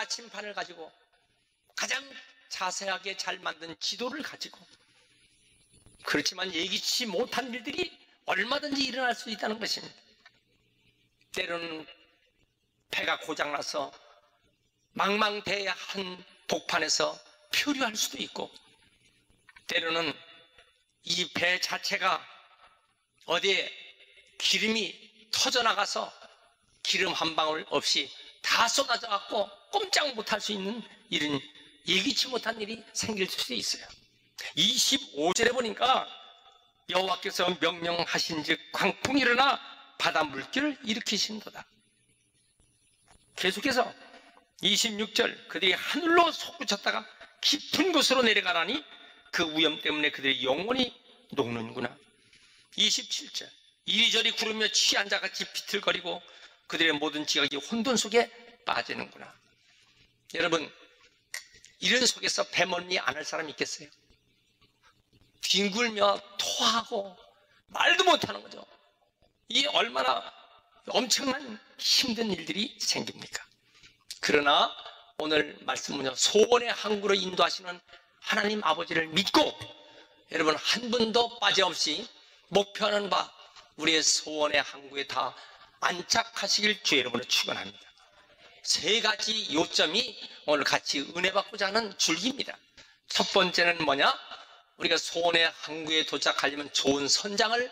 나침판을 가지고 가장 자세하게 잘 만든 지도를 가지고, 그렇지만 예기치 못한 일들이 얼마든지 일어날 수 있다는 것입니다. 때로는 배가 고장나서 망망대해한 복판에서 표류할 수도 있고, 때로는 이 배 자체가 어디에 기름이 터져나가서 기름 한 방울 없이 다 쏟아져 갖고 꼼짝 못할 수 있는 이런 예기치 못한 일이 생길 수도 있어요. 25절에 보니까 여호와께서 명령하신즉 광풍이 일어나 바다 물결을 일으키신도다. 계속해서 26절, 그들이 하늘로 솟구쳤다가 깊은 곳으로 내려가라니 그 위험 때문에 그들이 영원히 녹는구나. 27절, 이리저리 구르며 취한 자같이 비틀거리고 그들의 모든 지각이 혼돈 속에 빠지는구나. 여러분, 이런 속에서 배멀미 안 할 사람이 있겠어요? 뒹굴며 토하고 말도 못하는 거죠. 이 얼마나 엄청난 힘든 일들이 생깁니까? 그러나 오늘 말씀은요, 소원의 항구로 인도하시는 하나님 아버지를 믿고 여러분 한 분도 빠짐없이 목표하는 바 우리의 소원의 항구에 다 안착하시길 주의 이름으로 축원합니다. 세 가지 요점이 오늘 같이 은혜 받고자 하는 줄기입니다. 첫 번째는 뭐냐? 우리가 소원의 항구에 도착하려면 좋은 선장을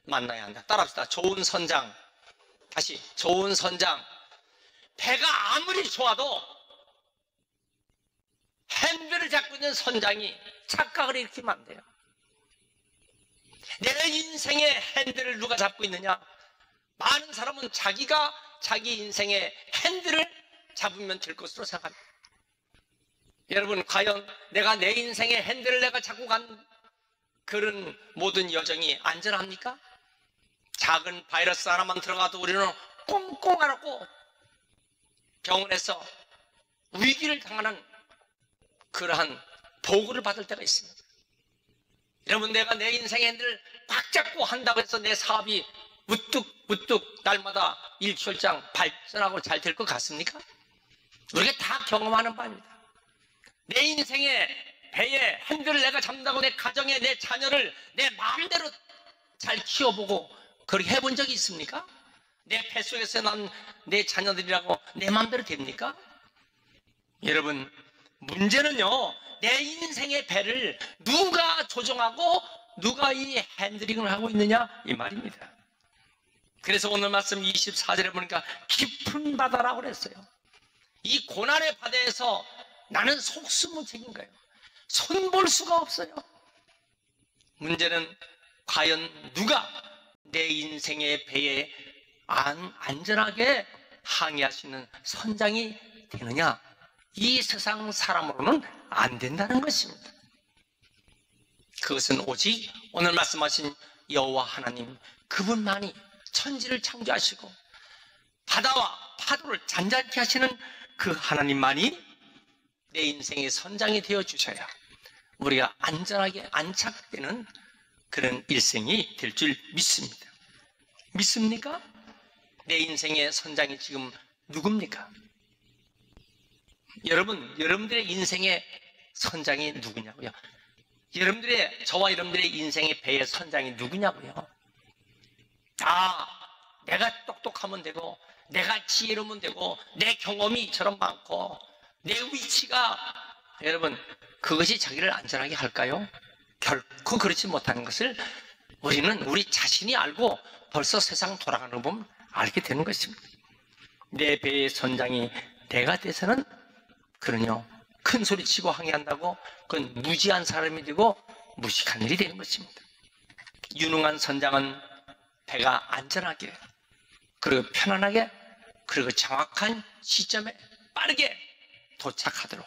만나야 한다. 따라합시다. 좋은 선장. 다시, 좋은 선장. 배가 아무리 좋아도 핸들을 잡고 있는 선장이 착각을 일으키면 안 돼요. 내 인생의 핸들을 누가 잡고 있느냐? 많은 사람은 자기가 자기 인생의 핸들을 잡으면 될 것으로 생각합니다. 여러분, 과연 내가 내 인생의 핸들을 내가 잡고 간 그런 모든 여정이 안전합니까? 작은 바이러스 하나만 들어가도 우리는 꽁꽁 앓고 병원에서 위기를 당하는 그러한 보고를 받을 때가 있습니다. 여러분, 내가 내 인생의 핸들을 꽉 잡고 한다고 해서 내 사업이 우뚝 날마다 일출장 발전하고 잘 될 것 같습니까? 우리가 다 경험하는 바입니다. 내 인생의 배에 핸들을 내가 잡는다고 내 가정에 내 자녀를 내 마음대로 잘 키워보고 그렇게 해본 적이 있습니까? 내 뱃속에서 난 내 자녀들이라고 내 마음대로 됩니까? 여러분, 문제는요, 내 인생의 배를 누가 조종하고 누가 이 핸들링을 하고 있느냐 이 말입니다. 그래서 오늘 말씀 24절에 보니까 깊은 바다라고 그랬어요. 이 고난의 바다에서 나는 속수무책인 거예요. 손볼 수가 없어요. 문제는 과연 누가 내 인생의 배에 안전하게 항해할 수 있는 선장이 되느냐? 이 세상 사람으로는 안 된다는 것입니다. 그것은 오직 오늘 말씀하신 여호와 하나님, 그분만이 천지를 창조하시고 바다와 파도를 잔잔케 하시는 그 하나님만이 내 인생의 선장이 되어 주셔야 우리가 안전하게 안착되는 그런 일생이 될 줄 믿습니다. 믿습니까? 내 인생의 선장이 지금 누굽니까? 여러분들의 인생의 선장이 누구냐고요? 저와 여러분들의 인생의 배의 선장이 누구냐고요? 내가 똑똑하면 되고, 내가 지혜로우면 되고, 내 경험이 이처럼 많고, 내 위치가, 여러분, 그것이 자기를 안전하게 할까요? 결코 그렇지 못하는 것을 우리는 우리 자신이 알고 벌써 세상 돌아가는 거 보면 알게 되는 것입니다. 내 배의 선장이 내가 돼서는 그러냐, 큰 소리 치고 항해한다고 그건 무지한 사람이 되고 무식한 일이 되는 것입니다. 유능한 선장은 배가 안전하게, 그리고 편안하게, 그리고 정확한 시점에 빠르게 도착하도록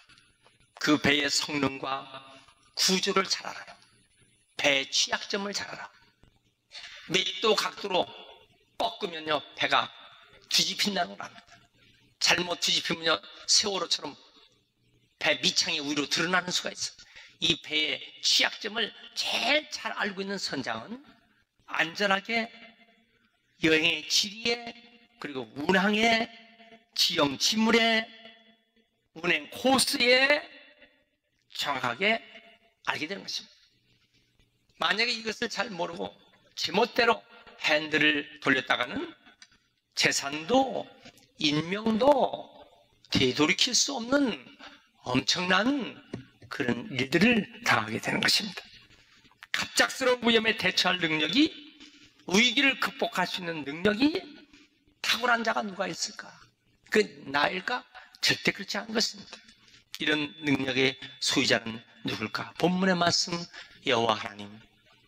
그 배의 성능과 구조를 잘 알아요. 배의 취약점을 잘 알아. 몇 도 각도로 꺾으면요 배가 뒤집힌다는 걸 압니다. 잘못 뒤집히면요 세월호처럼 배 밑창이 위로 드러나는 수가 있어요. 이 배의 취약점을 제일 잘 알고 있는 선장은 안전하게 여행의 지리에, 그리고 운항의 지형지물에, 운행 코스에 정확하게 알게 되는 것입니다. 만약에 이것을 잘 모르고 제멋대로 핸들을 돌렸다가는 재산도 인명도 되돌이킬 수 없는 엄청난 그런 일들을 당하게 되는 것입니다. 갑작스러운 위험에 대처할 능력이, 위기를 극복할 수 있는 능력이 탁월한 자가 누가 있을까? 그 나일까? 절대 그렇지 않은 것입니다. 이런 능력의 소유자는 누굴까? 본문의 말씀 여호와 하나님.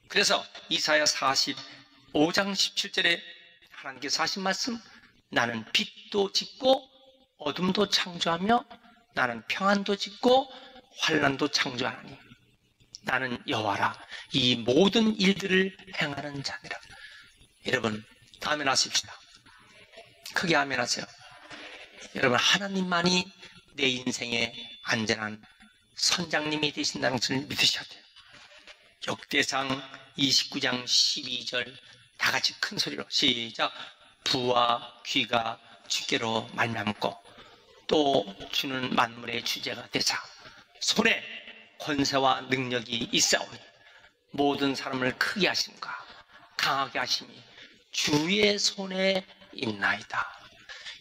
그래서 이사야 45장 17절에 하나님께서 하신 말씀, 나는 빛도 짓고 어둠도 창조하며 나는 평안도 짓고 환난도 창조하나니 나는 여호와라. 이 모든 일들을 행하는 자니라. 여러분 아멘 하십시다. 크게 아멘 하세요. 여러분, 하나님만이 내 인생의 안전한 선장님이 되신다는 것을 믿으셔야 돼요. 역대상 29장 12절 다 같이 큰 소리로 시작. 부와 귀가 주께로 말미암고 또 주는 만물의 주제가 되사 손에 권세와 능력이 있사오니 모든 사람을 크게 하심과 강하게 하심이 주의 손에 있나이다.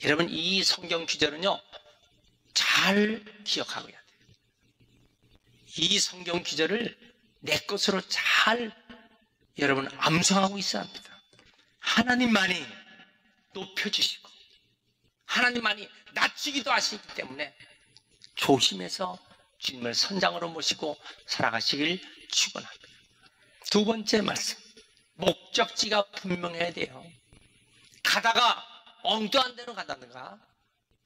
여러분, 이 성경 구절은요 잘 기억하고 해야 돼요. 이 성경 구절을 내 것으로 잘 여러분 암송하고 있어야 합니다. 하나님만이 높여주시고 하나님만이 낮추기도 하시기 때문에 조심해서 주님을 선장으로 모시고 살아가시길 축원합니다. 두 번째 말씀, 목적지가 분명해야 돼요. 가다가 엉뚱한 데로 가다든가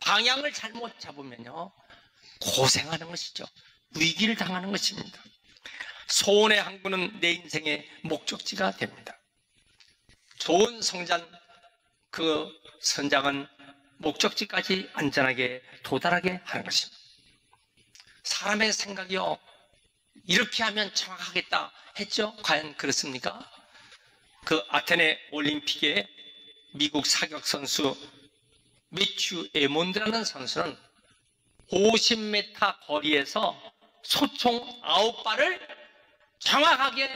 방향을 잘못 잡으면요 고생하는 것이죠. 위기를 당하는 것입니다. 소원의 항구는 내 인생의 목적지가 됩니다. 좋은 성장, 그 선장은 목적지까지 안전하게 도달하게 하는 것입니다. 사람의 생각이요 이렇게 하면 정확하겠다 했죠? 과연 그렇습니까? 그 아테네 올림픽에 미국 사격 선수 매튜 에몬드라는 선수는 50m 거리에서 소총 9발을 정확하게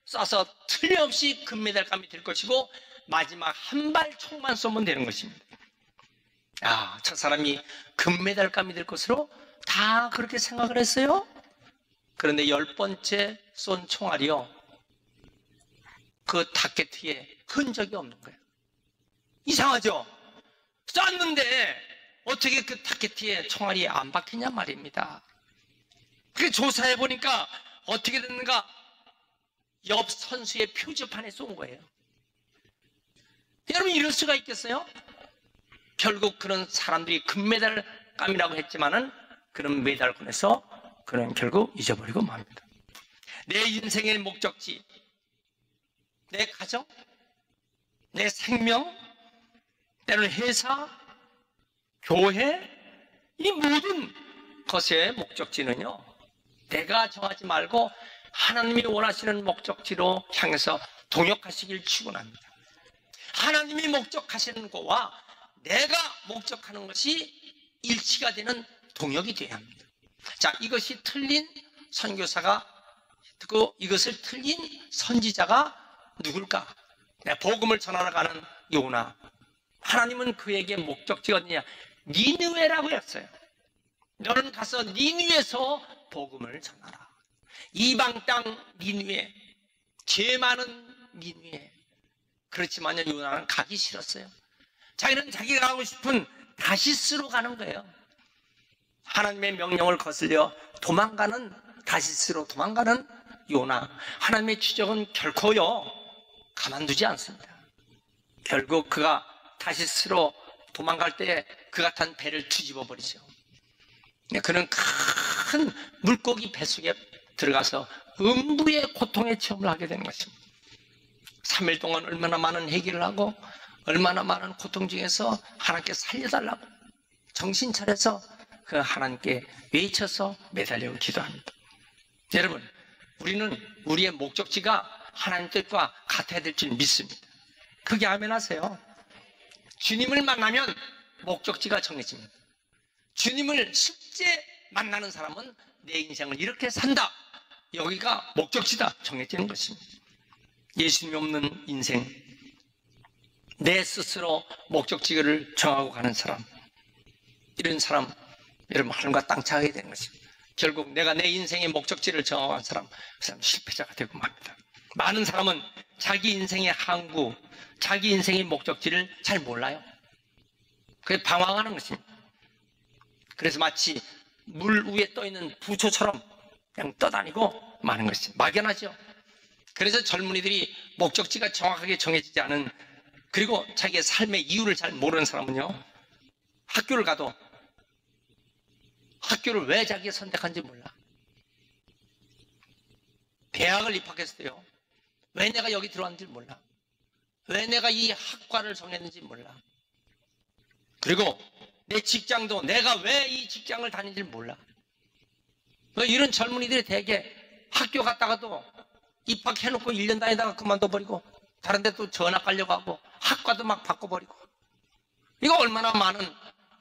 쏴서 틀림없이 금메달감이 될 것이고 마지막 한 발 총만 쏘면 되는 것입니다. 야, 저 사람이 금메달감이 될 것으로 다 그렇게 생각을 했어요. 그런데 10번째 쏜 총알이요 그 타켓에 흔적이 없는 거예요. 이상하죠? 쐈는데 어떻게 그 타켓에 총알이 안 박히냐 말입니다. 그 조사해 보니까 어떻게 됐는가? 옆 선수의 표지판에 쏜 거예요. 여러분, 이럴 수가 있겠어요? 결국 그런 사람들이 금메달감이라고 했지만은 그런 메달권에서 그는 결국 잊어버리고 맙니다. 내 인생의 목적지, 내 가정, 내 생명, 때로는 회사, 교회, 이 모든 것의 목적지는요 내가 정하지 말고 하나님이 원하시는 목적지로 향해서 동역하시길 축원합니다. 하나님이 목적하시는 것과 내가 목적하는 것이 일치가 되는 동역이 되어야 합니다. 자, 이것이 틀린 선교사가, 그 이것을 틀린 선지자가 누굴까? 복음을 전하러 가는 요나. 하나님은 그에게 목적지가 어디냐? 니느웨라고 했어요. 너는 가서 니느웨에서 복음을 전하라. 이방 땅 니느웨, 죄 많은 니느웨. 그렇지만 요나는 가기 싫었어요. 자기는 자기가 가고 싶은 다시스로 가는 거예요. 하나님의 명령을 거슬려 도망가는, 다시스로 도망가는 요나. 하나님의 추적은 결코요 가만두지 않습니다. 결국 그가 다시스로 도망갈 때 그가 탄 배를 뒤집어 버리죠. 그는 큰 물고기 뱃속에 들어가서 음부의 고통의 체험을 하게 되는 것입니다. 3일 동안 얼마나 많은 회개를 하고 얼마나 많은 고통 중에서 하나님께 살려달라고 정신 차려서 그 하나님께 외쳐서 매달려 기도합니다. 여러분, 우리는 우리의 목적지가 하나님 뜻과 같아야 될 줄 믿습니다. 그게 아멘 하세요. 주님을 만나면 목적지가 정해집니다. 주님을 실제 만나는 사람은 내 인생을 이렇게 산다. 여기가 목적지다 정해지는 것입니다. 예수님이 없는 인생, 내 스스로 목적지를 정하고 가는 사람, 이런 사람 여러분 하늘과 땅 차게 되는 것입니다. 결국 내가 내 인생의 목적지를 정하고 간 사람, 그 사람 실패자가 되고 맙니다. 많은 사람은 자기 인생의 항구, 자기 인생의 목적지를 잘 몰라요. 그래서 방황하는 것입니다. 그래서 마치 물 위에 떠있는 부초처럼 그냥 떠다니고 마는 것입니다. 막연하죠. 그래서 젊은이들이 목적지가 정확하게 정해지지 않은, 그리고 자기의 삶의 이유를 잘 모르는 사람은요, 학교를 가도 학교를 왜 자기가 선택한지 몰라. 대학을 입학했을 때요, 왜 내가 여기 들어왔는지 몰라. 왜 내가 이 학과를 정했는지 몰라. 그리고 내 직장도 내가 왜 이 직장을 다니는지 몰라. 이런 젊은이들이 대개 학교 갔다가도 입학해놓고 1년 다니다가 그만둬버리고 다른 데 또 전학 가려고 하고 학과도 막 바꿔버리고, 이거 얼마나 많은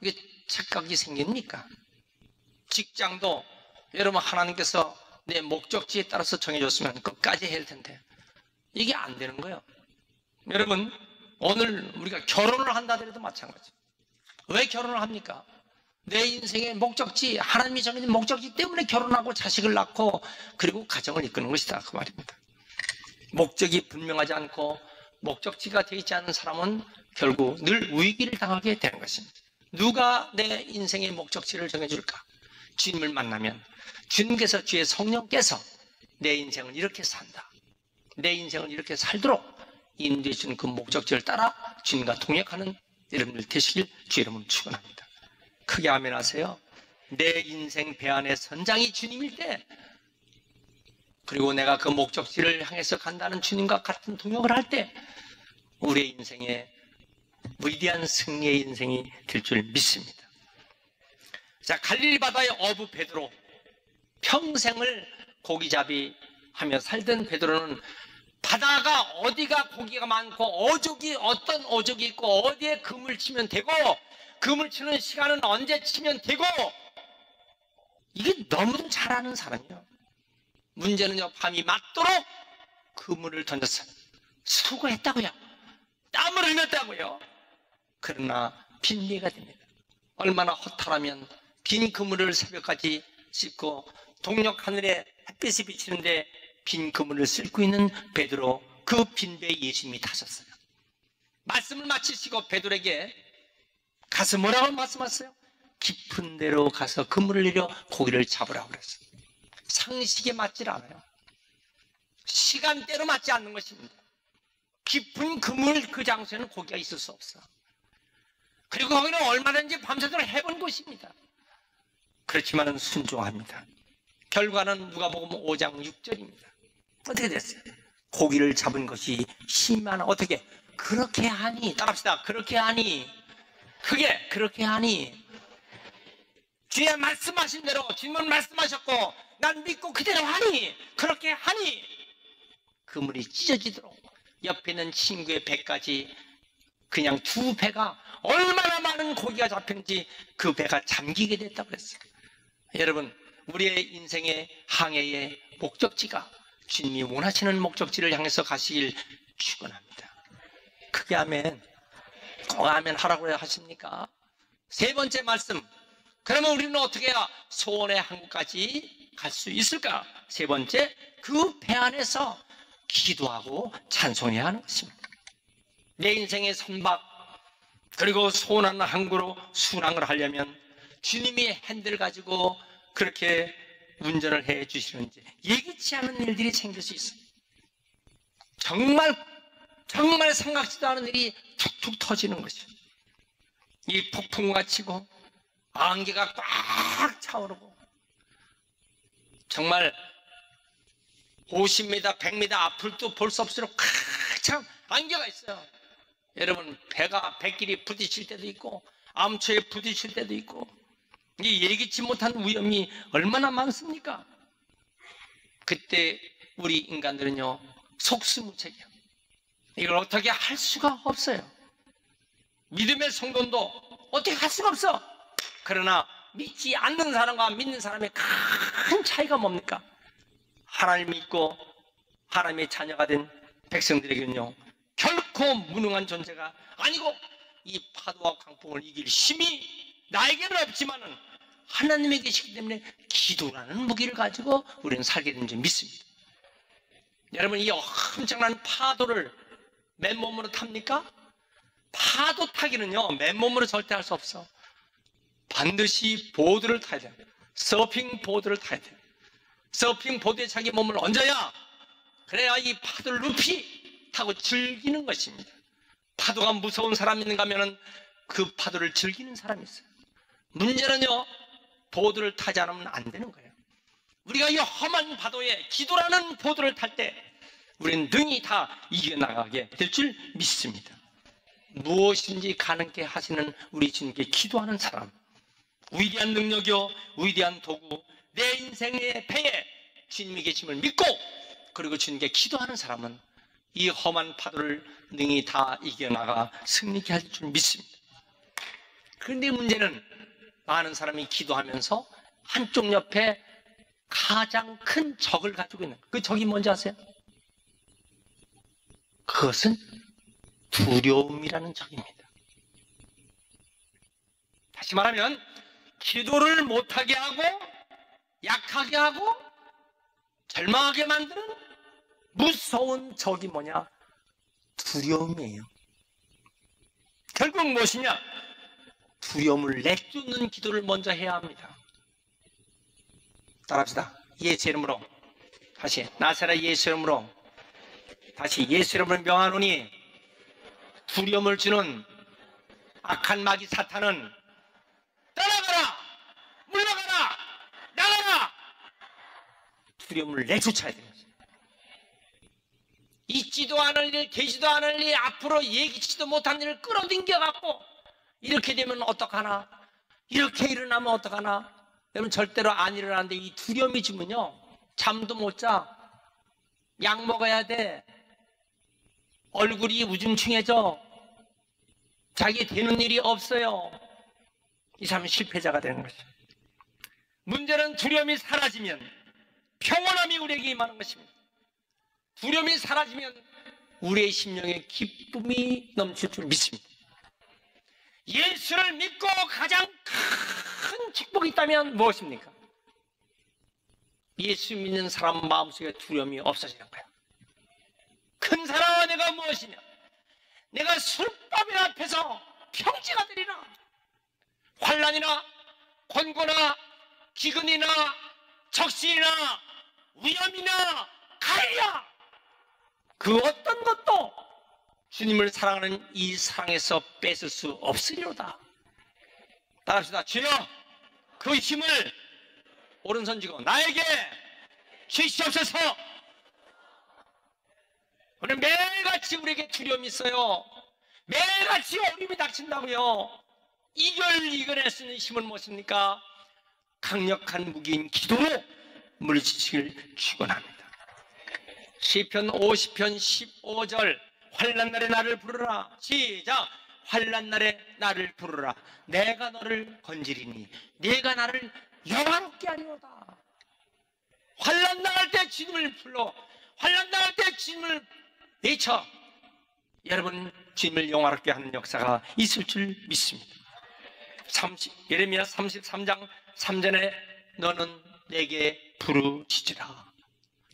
이게 착각이 생깁니까? 직장도 여러분 하나님께서 내 목적지에 따라서 정해줬으면 끝까지 해야 할 텐데 이게 안 되는 거예요. 여러분 오늘 우리가 결혼을 한다 하더라도 마찬가지. 왜 결혼을 합니까? 내 인생의 목적지, 하나님이 정해진 목적지 때문에 결혼하고 자식을 낳고 그리고 가정을 이끄는 것이다 그 말입니다. 목적이 분명하지 않고 목적지가 되어 있지 않은 사람은 결국 늘 위기를 당하게 되는 것입니다. 누가 내 인생의 목적지를 정해줄까? 주님을 만나면 주님께서, 주의 성령께서 내 인생을 이렇게 산다, 내 인생을 이렇게 살도록 인도해 주는 그 목적지를 따라 주님과 동역하는 여러분들 되시길 주 이름으로 축원합니다. 크게 아멘 하세요. 내 인생 배 안의 선장이 주님일 때, 그리고 내가 그 목적지를 향해서 간다는 주님과 같은 동역을 할 때 우리의 인생에 위대한 승리의 인생이 될 줄 믿습니다. 자, 갈릴리 바다의 어부 베드로, 평생을 고기잡이 하며 살던 베드로는 바다가 어디가 고기가 많고 어족이 어떤 어족이 있고 어디에 금을 치면 되고 금을 치는 시간은 언제 치면 되고, 이게 너무 잘 아는 사람이에요. 문제는요, 밤이 맞도록 그물을 던졌어요. 수고했다고요. 땀을 흘렸다고요. 그러나 빈리가 됩니다. 얼마나 허탈하면 빈 그물을 새벽까지 씻고 동력 하늘에 햇빛이 비치는데 빈 그물을 싣고 있는 베드로, 그 빈 배에 예수님이 타셨어요. 말씀을 마치시고 베드로에게 가서 뭐라고 말씀하셨어요? 깊은 데로 가서 그물을 내려 고기를 잡으라고 그랬어요. 상식에 맞질 않아요. 시간대로 맞지 않는 것입니다. 깊은 그물 그 장소에는 고기가 있을 수 없어. 그리고 거기는 얼마든지 밤새도록 해본 곳입니다. 그렇지만 순종합니다. 결과는 누가복음 5장 6절입니다. 어떻게 됐어요? 고기를 잡은 것이 10만, 어떻게 그렇게 하니? 따라합시다. 그렇게 하니? 그게 그렇게 하니? 주의 말씀하신 대로 주님은 말씀하셨고 난 믿고 그대로 하니? 그렇게 하니? 그물이 찢어지도록 옆에 있는 친구의 배까지, 그냥 두 배가 얼마나 많은 고기가 잡혔는지 그 배가 잠기게 됐다고 그랬어요. 여러분, 우리의 인생의 항해의 목적지가 주님이 원하시는 목적지를 향해서 가시길 축원합니다. 크게 아멘. 꼭 아멘 하라고 하십니까? 세 번째 말씀, 그러면 우리는 어떻게 해야 소원의 항구까지 갈 수 있을까? 세 번째, 그 배 안에서 기도하고 찬송해야 하는 것입니다. 내 인생의 선박 그리고 소원하는 항구로 순항을 하려면 주님이 핸들을 가지고 그렇게 운전을 해 주시는지 예기치 않은 일들이 생길 수 있어요. 정말 생각지도 않은 일이 툭툭 터지는 것이죠. 이 폭풍우가 치고 안개가 꽉 차오르고 정말 50m, 100m 앞을도 볼 수 없도록 참 안개가 있어요. 여러분, 배가 백길이 부딪힐 때도 있고 암초에 부딪힐 때도 있고, 이 예기치 못한 위험이 얼마나 많습니까? 그때 우리 인간들은요, 속수무책이에요. 이걸 어떻게 할 수가 없어요. 믿음의 성도도 어떻게 할 수가 없어. 그러나 믿지 않는 사람과 믿는 사람의 큰 차이가 뭡니까? 하나님 믿고 하나님의 자녀가 된 백성들에게는요, 결코 무능한 존재가 아니고 이 파도와 강풍을 이길 힘이 나에게는 없지만은 하나님에 계시기 때문에 기도라는 무기를 가지고 우리는 살게 된 줄 믿습니다. 여러분, 이 엄청난 파도를 맨몸으로 탑니까? 파도 타기는요, 맨몸으로 절대 할 수 없어. 반드시 보드를 타야 돼요. 서핑 보드를 타야 돼요. 서핑 보드에 자기 몸을 얹어야, 그래야 이 파도를 높이 타고 즐기는 것입니다. 파도가 무서운 사람이 있는가 하면은 그 파도를 즐기는 사람이 있어요. 문제는요, 보드를 타지 않으면 안 되는 거예요. 우리가 이 험한 파도에 기도라는 보드를 탈 때 우리는 능히 다 이겨나가게 될 줄 믿습니다. 무엇인지 가능케 하시는 우리 주님께 기도하는 사람, 위대한 능력이요 위대한 도구, 내 인생의 배에 주님이 계심을 믿고 그리고 주님께 기도하는 사람은 이 험한 파도를 능히 다 이겨나가 승리케 할 줄 믿습니다. 그런데 문제는 많은 사람이 기도하면서 한쪽 옆에 가장 큰 적을 가지고 있는, 그 적이 뭔지 아세요? 그것은 두려움이라는 적입니다. 다시 말하면 기도를 못하게 하고 약하게 하고 절망하게 만드는 무서운 적이 뭐냐? 두려움이에요. 결국 무엇이냐? 두려움을 내쫓는 기도를 먼저 해야 합니다. 따라합시다. 예수 이름으로, 다시 나사렛 예수 이름으로, 다시 예수 이름을 명하노니 두려움을 주는 악한 마귀 사탄은 떠나가라, 물러가라, 나가라. 두려움을 내쫓아야 되는 거죠. 있지도 않을 일, 되지도 않을 일, 앞으로 예기치도 못한 일을 끌어당겨 갖고 이렇게 되면 어떡하나, 이렇게 일어나면 어떡하나. 여러분, 절대로 안 일어나는데 이 두려움이 주면요, 잠도 못 자, 약 먹어야 돼, 얼굴이 우중충해져, 자기 되는 일이 없어요. 이 사람은 실패자가 되는 것이죠. 문제는 두려움이 사라지면 평온함이 우리에게 임하는 것입니다. 두려움이 사라지면 우리의 심령에 기쁨이 넘칠 줄 믿습니다. 예수를 믿고 가장 큰 축복이 있다면 무엇입니까? 예수 믿는 사람 마음속에 두려움이 없어지는 거야. 큰 사랑아, 내가 무엇이냐? 내가 술바위 앞에서 평지가 되리라. 환난이나 권고나 기근이나 적신이나 위험이나 가리라. 그 어떤 것도 주님을 사랑하는 이 사랑에서 뺏을 수 없으리로다. 따라합시다. 주여, 그 힘을 오른손 쥐고 나에게 주시옵소서. 오늘 매일같이 우리에게 두려움이 있어요. 매일같이 어려움이 닥친다고요. 이겨낼 수 있는 힘은 무엇입니까? 강력한 무기인 기도로 물리치기를 축원합니다. 시편 50편 15절, 환난 날에 나를 부르라. 시작. 환난 날에 나를 부르라. 내가 너를 건지리니 네가 나를 영화롭게 하리로다. 환난 당할 때 주님을 불러, 환난 당할 때 주님을 외쳐. 여러분, 주님을 영화롭게 하는 역사가 있을 줄 믿습니다. 예레미야 33장 3절에 너는 내게 부르짖으라.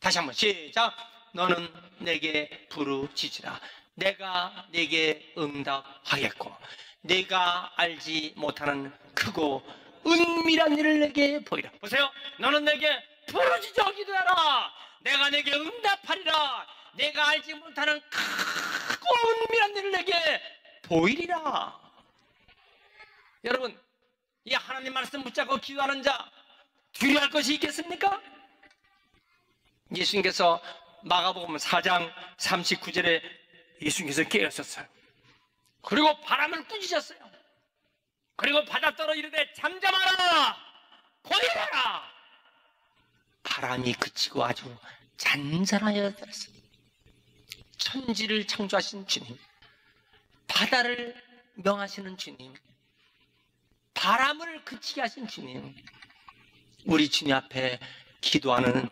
다시 한번 시작. 너는 내게 부르짖으라. 내가 내게 응답하겠고 내가 알지 못하는 크고 은밀한 일을 내게 보이라. 보세요. 너는 내게 부르짖어 기도하라. 내가 내게 응답하리라. 내가 알지 못하는 크고 은밀한 일을 내게 보이리라. 여러분, 이 하나님 말씀 붙잡고 기도하는 자 두려워할 것이 있겠습니까? 예수님께서 마가복음 4장 39절에 예수님께서 깨우셨어요. 그리고 바람을 꾸짖으셨어요. 그리고 바닷가로 이르되 잠잠하라, 고요하라. 바람이 그치고 아주 잔잔하여 들었어요. 천지를 창조하신 주님, 바다를 명하시는 주님, 바람을 그치게 하신 주님, 우리 주님 앞에 기도하는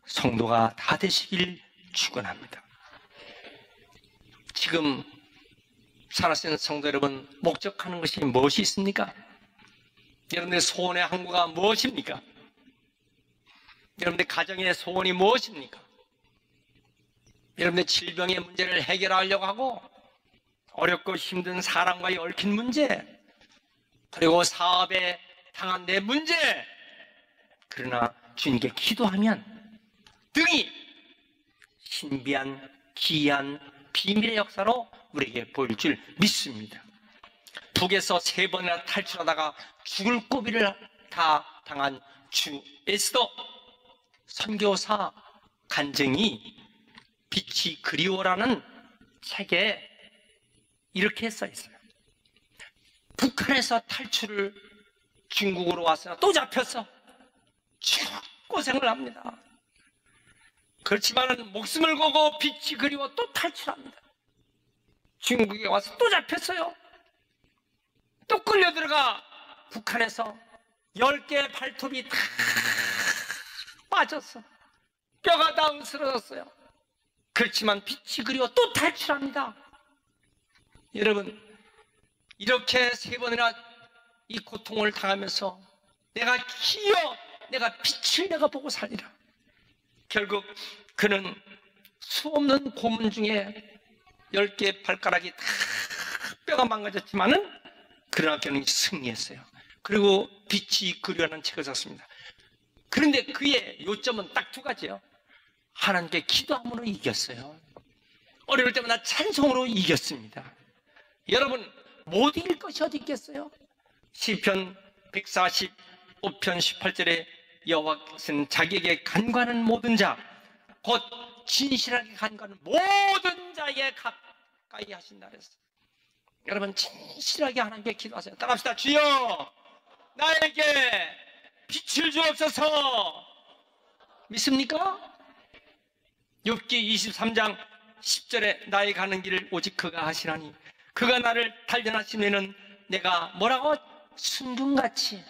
성도가 다 되시길 축원합니다. 지금 살아있는 성도 여러분, 목적하는 것이 무엇이 있습니까? 여러분의 소원의 항구가 무엇입니까? 여러분의 가정의 소원이 무엇입니까? 여러분의 질병의 문제를 해결하려고 하고, 어렵고 힘든 사람과의 얽힌 문제, 그리고 사업에 당한 내 문제, 그러나 주님께 기도하면 등이 신비한 기이한 비밀의 역사로 우리에게 보일 줄 믿습니다. 북에서 3번이나 탈출하다가 죽을 고비를 다 당한 주 에스더 선교사 간증이 빛이 그리워라는 책에 이렇게 써 있어요. 북한에서 탈출을 중국으로 왔으나 또 잡혔어. 고생을 합니다. 그렇지만 목숨을 걸고 빛이 그리워 또 탈출합니다. 중국에 와서 또 잡혔어요. 또 끌려 들어가 북한에서 10개의 발톱이 다 빠졌어. 뼈가 다 으스러졌어요. 그렇지만 빛이 그리워 또 탈출합니다. 여러분, 이렇게 3번이나 이 고통을 당하면서 내가 기어 내가 빛을 내가 보고 살리라. 결국 그는 수없는 고문 중에 10개의 발가락이 다 뼈가 망가졌지만은 그러나 그는 승리했어요. 그리고 빛이 그리워라는 책을 썼습니다. 그런데 그의 요점은 딱 2가지예요. 하나님께 기도함으로 이겼어요. 어려울 때마다 찬송으로 이겼습니다. 여러분, 못 이길 것이 어디 있겠어요? 시편 145편 18절에 여호와께서는 자기에게 간구하는 모든 자, 곧 진실하게 간구하는 모든 자에게 가까이 하신다 그랬어요. 여러분, 진실하게 하나님께 기도하세요. 따라합시다. 주여, 나에게 빛을 주옵소서. 믿습니까? 욥기 23장 10절에 나의 가는 길을 오직 그가 하시나니 그가 나를 단련하시면은 내가 뭐라고? 순금같이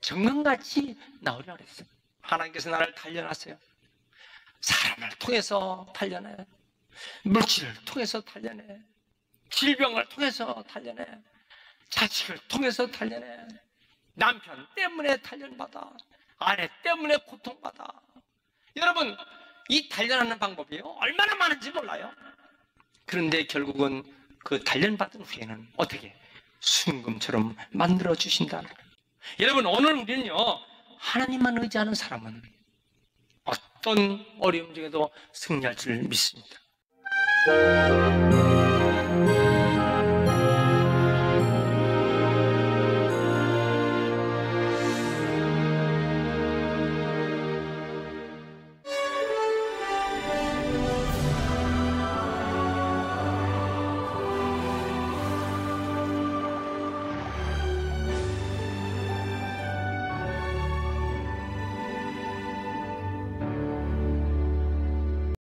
정금같이 나오리라 그랬어요. 하나님께서 나를 단련하세요. 사람을 통해서 단련해, 물질을 통해서 단련해, 질병을 통해서 단련해, 자식을 통해서 단련해, 남편 때문에 단련받아, 아내 때문에 고통받아. 여러분, 이 단련하는 방법이요 얼마나 많은지 몰라요. 그런데 결국은 그 단련받은 후에는 어떻게? 순금처럼 만들어 주신다는 거예요. 여러분, 오늘 우리는요 하나님만 의지하는 사람은 어떤 어려움 중에도 승리할 줄 믿습니다.